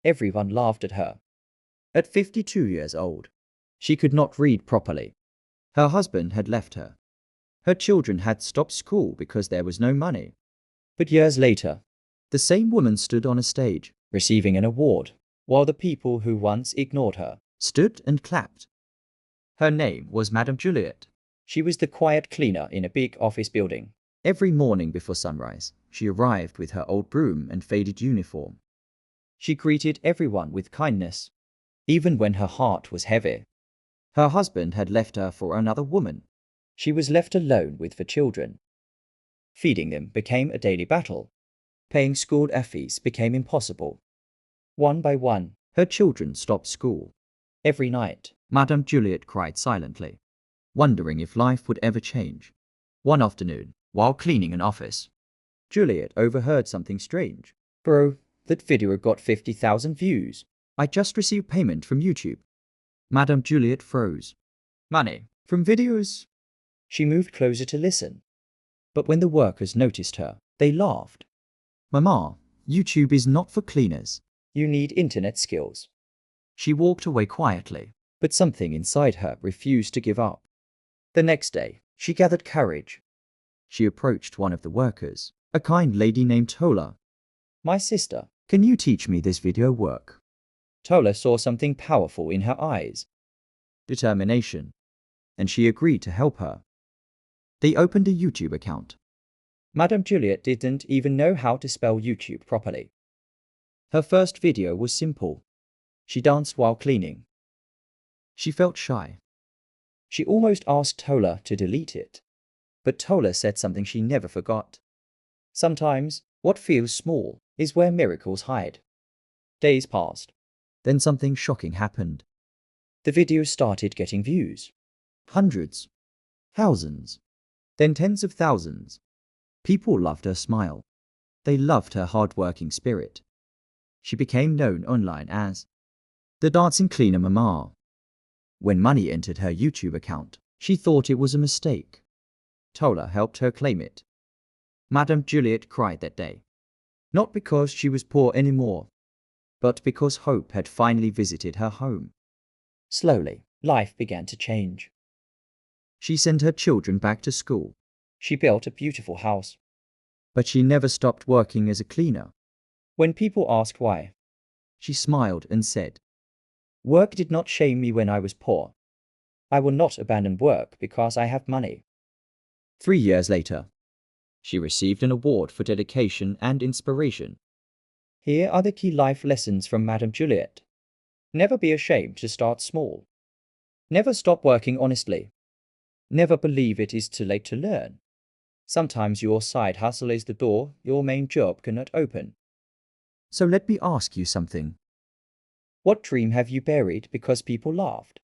Everyone laughed at her. At 52 years old, she could not read properly. Her husband had left her. Her children had stopped school because there was no money. But years later, the same woman stood on a stage, receiving an award, while the people who once ignored her stood and clapped. Her name was Madam Juliet. She was the quiet cleaner in a big office building. Every morning before sunrise, she arrived with her old broom and faded uniform. She greeted everyone with kindness, even when her heart was heavy. Her husband had left her for another woman. She was left alone with the children. Feeding them became a daily battle. Paying school fees became impossible. One by one, her children stopped school. Every night, Madame Juliet cried silently, wondering if life would ever change. One afternoon, while cleaning an office, Juliet overheard something strange. "Bro, that video got 50,000 views. I just received payment from YouTube." Madame Juliet froze. "Money? From videos?" She moved closer to listen. But when the workers noticed her, they laughed. "Mama, YouTube is not for cleaners. You need internet skills." She walked away quietly, but something inside her refused to give up. The next day, she gathered courage. She approached one of the workers, a kind lady named Tola. "My sister, can you teach me this video work?" Tola saw something powerful in her eyes. Determination. And she agreed to help her. They opened a YouTube account. Madame Juliet didn't even know how to spell YouTube properly. Her first video was simple. She danced while cleaning. She felt shy. She almost asked Tola to delete it. But Tola said something she never forgot. Sometimes, what feels small is where miracles hide. Days passed. Then something shocking happened. The video started getting views. Hundreds. Thousands. Then tens of thousands. People loved her smile. They loved her hardworking spirit. She became known online as the dancing cleaner mama. When money entered her YouTube account, she thought it was a mistake. Tola helped her claim it. Madame Juliet cried that day. Not because she was poor anymore, but because hope had finally visited her home. Slowly, life began to change. She sent her children back to school. She built a beautiful house. But she never stopped working as a cleaner. When people asked why, she smiled and said, "Work did not shame me when I was poor. I will not abandon work because I have money." 3 years later, she received an award for dedication and inspiration. Here are the key life lessons from Madame Juliet. Never be ashamed to start small. Never stop working honestly. Never believe it is too late to learn. Sometimes your side hustle is the door your main job cannot open. So let me ask you something. What dream have you buried because people laughed?